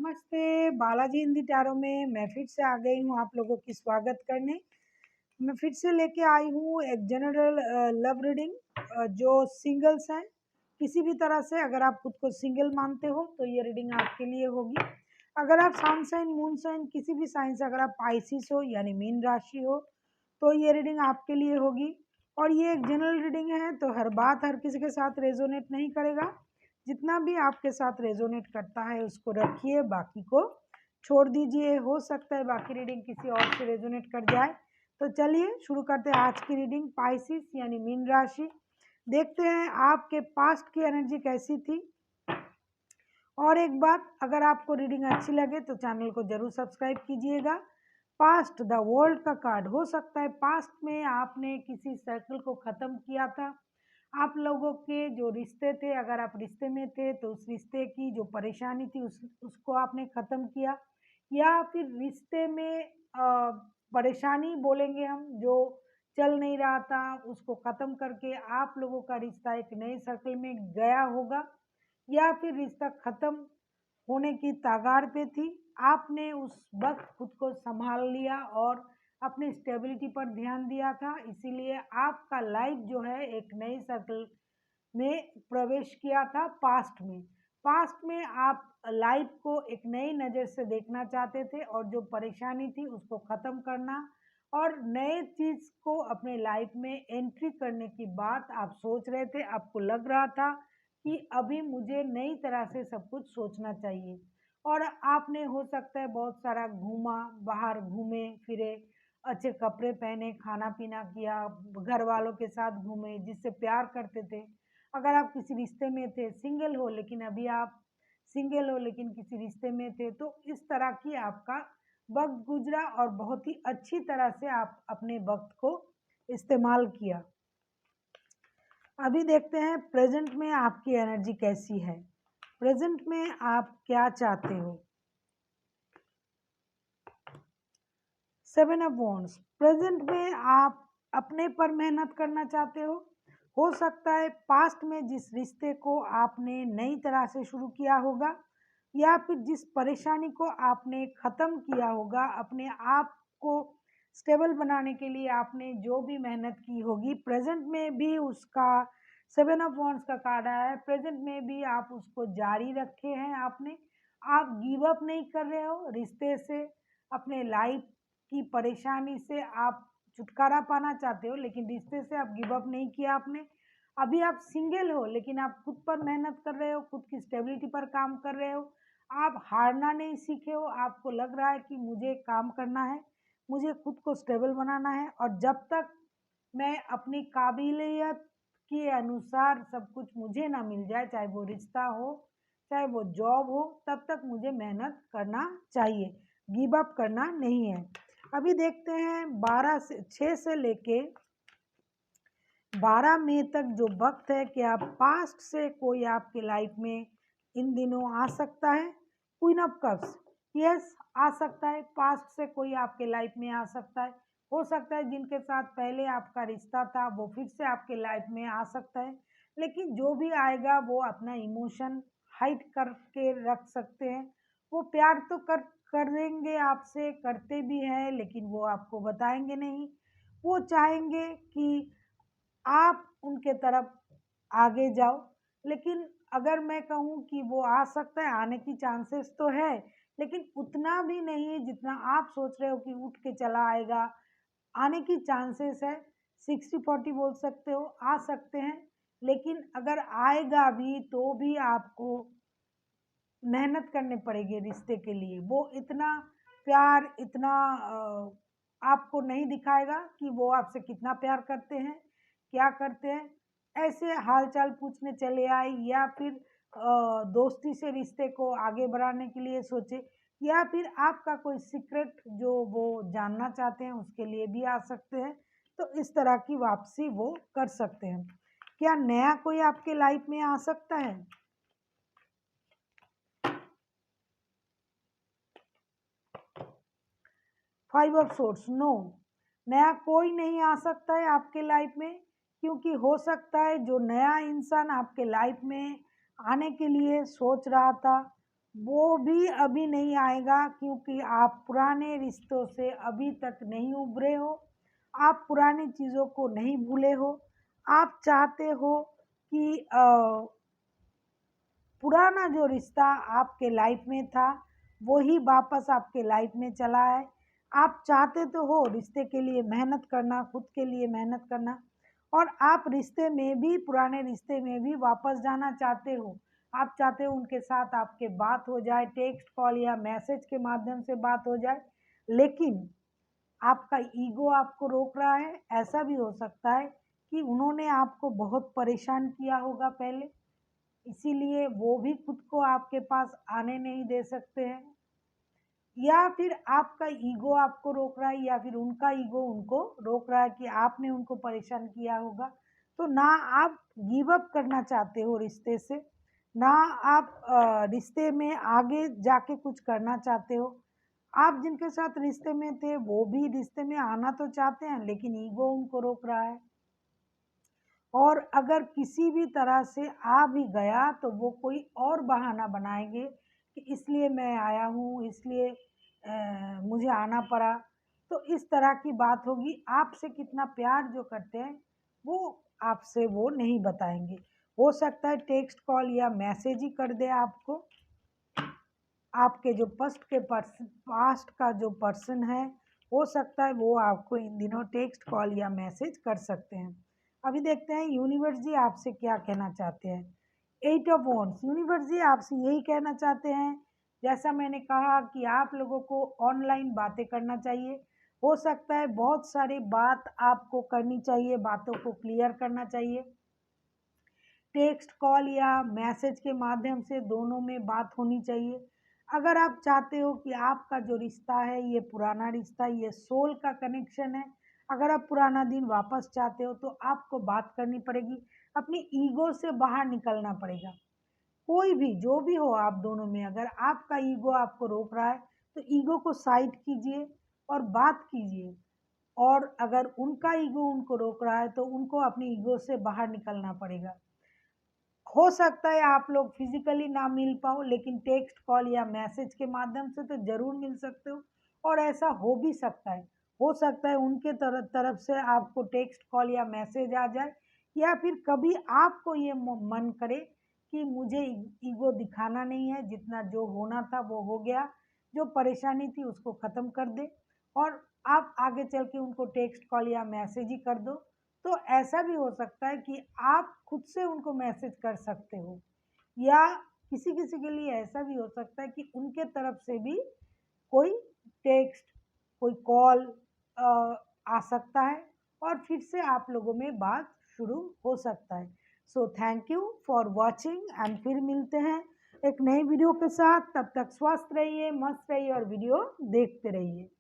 नमस्ते, बालाजी हिंदी टैरो में मैं फिर से आ गई हूँ आप लोगों की स्वागत करने। मैं फिर से लेके आई हूँ एक जनरल लव रीडिंग जो सिंगल्स हैं। किसी भी तरह से अगर आप खुद को सिंगल मानते हो तो ये रीडिंग आपके लिए होगी। अगर आप सन साइन, मून साइन, किसी भी साइन से अगर आप पाइसिस हो यानी मीन राशि हो तो ये रीडिंग आपके लिए होगी। और ये एक जनरल रीडिंग है तो हर बात हर किसी के साथ रेजोनेट नहीं करेगा। जितना भी आपके साथ रेजोनेट करता है उसको रखिए, बाकी को छोड़ दीजिए। हो सकता है बाकी रीडिंग किसी और से रेजोनेट कर जाए। तो चलिए शुरू करते हैं आज की रीडिंग। पाइसिस यानी मीन राशि, देखते हैं आपके पास्ट की एनर्जी कैसी थी। और एक बात, अगर आपको रीडिंग अच्छी लगे तो चैनल को जरूर सब्सक्राइब कीजिएगा। पास्ट द वर्ल्ड का कार्ड, हो सकता है पास्ट में आपने किसी सर्कल को ख़त्म किया था। आप लोगों के जो रिश्ते थे, अगर आप रिश्ते में थे तो उस रिश्ते की जो परेशानी थी उसको आपने ख़त्म किया, या फिर रिश्ते में परेशानी बोलेंगे हम, जो चल नहीं रहा था उसको ख़त्म करके आप लोगों का रिश्ता एक नए सर्कल में गया होगा, या फिर रिश्ता ख़त्म होने की तागार पे थी। आपने उस वक्त खुद को संभाल लिया और अपनी स्टेबिलिटी पर ध्यान दिया था, इसीलिए आपका लाइफ जो है एक नई सर्कल में प्रवेश किया था। पास्ट में आप लाइफ को एक नई नज़र से देखना चाहते थे और जो परेशानी थी उसको ख़त्म करना और नए चीज़ को अपने लाइफ में एंट्री करने की बात आप सोच रहे थे। आपको लग रहा था कि अभी मुझे नई तरह से सब कुछ सोचना चाहिए। और आपने हो सकता है बहुत सारा घूमा, बाहर घूमे फिरे, अच्छे कपड़े पहने, खाना पीना किया, घर वालों के साथ घूमे जिससे प्यार करते थे। अगर आप किसी रिश्ते में थे, सिंगल हो लेकिन अभी आप सिंगल हो लेकिन किसी रिश्ते में थे, तो इस तरह की आपका वक्त गुजरा और बहुत ही अच्छी तरह से आप अपने वक्त को इस्तेमाल किया। अभी देखते हैं प्रेजेंट में आपकी एनर्जी कैसी है। प्रेजेंट में आप क्या चाहते हो। 7 ऑफ वॉन्ड्स, प्रेजेंट में आप अपने पर मेहनत करना चाहते हो सकता है पास्ट में जिस रिश्ते को आपने नई तरह से शुरू किया होगा या फिर जिस परेशानी को आपने ख़त्म किया होगा, अपने आप को स्टेबल बनाने के लिए आपने जो भी मेहनत की होगी, प्रेजेंट में भी उसका 7 ऑफ वॉन्ड्स का कार्ड आया है। प्रेजेंट में भी आप उसको जारी रखे हैं। आप गिव अप नहीं कर रहे हो रिश्ते से, अपने लाइफ की परेशानी से आप छुटकारा पाना चाहते हो लेकिन रिश्ते से आप गिव अप नहीं किया आपने। अभी आप सिंगल हो लेकिन आप खुद पर मेहनत कर रहे हो, खुद की स्टेबिलिटी पर काम कर रहे हो। आप हारना नहीं सीखे हो। आपको लग रहा है कि मुझे काम करना है, मुझे खुद को स्टेबल बनाना है और जब तक मैं अपनी काबिलियत के अनुसार सब कुछ मुझे ना मिल जाए, चाहे वो रिश्ता हो चाहे वो जॉब हो, तब तक मुझे मेहनत करना चाहिए, गिव अप करना नहीं है। अभी देखते हैं 6 से लेके 12 मई तक जो वक्त है, कि आप पास्ट से कोई आपके लाइफ में इन दिनों आ सकता है। क्वीन ऑफ कप्स, यस आ सकता है, पास्ट से कोई आपके लाइफ में आ सकता है। हो सकता है जिनके साथ पहले आपका रिश्ता था वो फिर से आपके लाइफ में आ सकता है, लेकिन जो भी आएगा वो अपना इमोशन हाइड करके रख सकते हैं। वो प्यार तो कर देंगे आपसे, करते भी हैं, लेकिन वो आपको बताएंगे नहीं। वो चाहेंगे कि आप उनके तरफ आगे जाओ, लेकिन अगर मैं कहूँ कि वो आ सकता है, आने की चांसेस तो है, लेकिन उतना भी नहीं जितना आप सोच रहे हो कि उठ के चला आएगा। आने की चांसेस है 60-40 बोल सकते हो, आ सकते हैं, लेकिन अगर आएगा भी तो भी आपको मेहनत करनी पड़ेगी रिश्ते के लिए। वो इतना प्यार, इतना आपको नहीं दिखाएगा कि वो आपसे कितना प्यार करते हैं, क्या करते हैं। ऐसे हालचाल पूछने चले आए या फिर दोस्ती से रिश्ते को आगे बढ़ाने के लिए सोचे, या फिर आपका कोई सीक्रेट जो वो जानना चाहते हैं उसके लिए भी आ सकते हैं। तो इस तरह की वापसी वो कर सकते हैं। क्या नया कोई आपके लाइफ में आ सकता है। 5 ऑफ सोर्स, नो, नया कोई नहीं आ सकता है आपके लाइफ में, क्योंकि हो सकता है जो नया इंसान आपके लाइफ में आने के लिए सोच रहा था वो भी अभी नहीं आएगा, क्योंकि आप पुराने रिश्तों से अभी तक नहीं उभरे हो, आप पुरानी चीज़ों को नहीं भूले हो। आप चाहते हो कि पुराना जो रिश्ता आपके लाइफ में था वो ही वापस आपके लाइफ में चला है। आप चाहते तो हो रिश्ते के लिए मेहनत करना, खुद के लिए मेहनत करना, और आप रिश्ते में भी, पुराने रिश्ते में भी वापस जाना चाहते हो। आप चाहते हो उनके साथ आपके बात हो जाए, टेक्स्ट कॉल या मैसेज के माध्यम से बात हो जाए, लेकिन आपका ईगो आपको रोक रहा है। ऐसा भी हो सकता है कि उन्होंने आपको बहुत परेशान किया होगा पहले, इसीलिए वो भी खुद को आपके पास आने नहीं दे सकते हैं, या फिर आपका ईगो आपको रोक रहा है, या फिर उनका ईगो उनको रोक रहा है कि आपने उनको परेशान किया होगा। तो ना आप गिव अप करना चाहते हो रिश्ते से, ना आप रिश्ते में आगे जाके कुछ करना चाहते हो। आप जिनके साथ रिश्ते में थे वो भी रिश्ते में आना तो चाहते हैं, लेकिन ईगो उनको रोक रहा है। और अगर किसी भी तरह से आ भी गया तो वो कोई और बहाना बनाएंगे कि इसलिए मैं आया हूँ, इसलिए मुझे आना पड़ा। तो इस तरह की बात होगी। आपसे कितना प्यार जो करते हैं वो आपसे वो नहीं बताएंगे। हो सकता है टेक्स्ट कॉल या मैसेज ही कर दे आपको। आपके जो पास्ट का जो पर्सन है, हो सकता है वो आपको इन दिनों टेक्स्ट कॉल या मैसेज कर सकते हैं। अभी देखते हैं यूनिवर्स जी आपसे क्या कहना चाहते हैं। 8 ऑफ वॉन्ड्स, यूनिवर्स जी आपसे यही कहना चाहते हैं, जैसा मैंने कहा कि आप लोगों को ऑनलाइन बातें करना चाहिए। हो सकता है बहुत सारी बात आपको करनी चाहिए, बातों को क्लियर करना चाहिए। टेक्स्ट कॉल या मैसेज के माध्यम से दोनों में बात होनी चाहिए। अगर आप चाहते हो कि आपका जो रिश्ता है ये पुराना रिश्ता, ये सोल का कनेक्शन है, अगर आप पुराना दिन वापस चाहते हो तो आपको बात करनी पड़ेगी, अपनी ईगो से बाहर निकलना पड़ेगा। कोई भी जो भी हो आप दोनों में, अगर आपका ईगो आपको रोक रहा है तो ईगो को साइड कीजिए और बात कीजिए। और अगर उनका ईगो उनको रोक रहा है तो उनको अपनी ईगो से बाहर निकलना पड़ेगा। हो सकता है आप लोग फिजिकली ना मिल पाओ, लेकिन टेक्स्ट कॉल या मैसेज के माध्यम से तो ज़रूर मिल सकते हो। और ऐसा हो भी सकता है, हो सकता है उनके तरफ से आपको टेक्स्ट कॉल या मैसेज आ जाए, या फिर कभी आपको ये मन करे कि मुझे ईगो दिखाना नहीं है, जितना जो होना था वो हो गया, जो परेशानी थी उसको ख़त्म कर दे, और आप आगे चल के उनको टेक्स्ट कॉल या मैसेज ही कर दो। तो ऐसा भी हो सकता है कि आप खुद से उनको मैसेज कर सकते हो, या किसी-किसी के लिए ऐसा भी हो सकता है कि उनके तरफ से भी कोई टेक्स्ट, कोई कॉल अ, आ सकता है, और फिर से आप लोगों में बात शुरू हो सकता है। So thank you for watching, and फिर मिलते हैं एक नई वीडियो के साथ। तब तक स्वस्थ रहिए, मस्त रहिए और वीडियो देखते रहिए।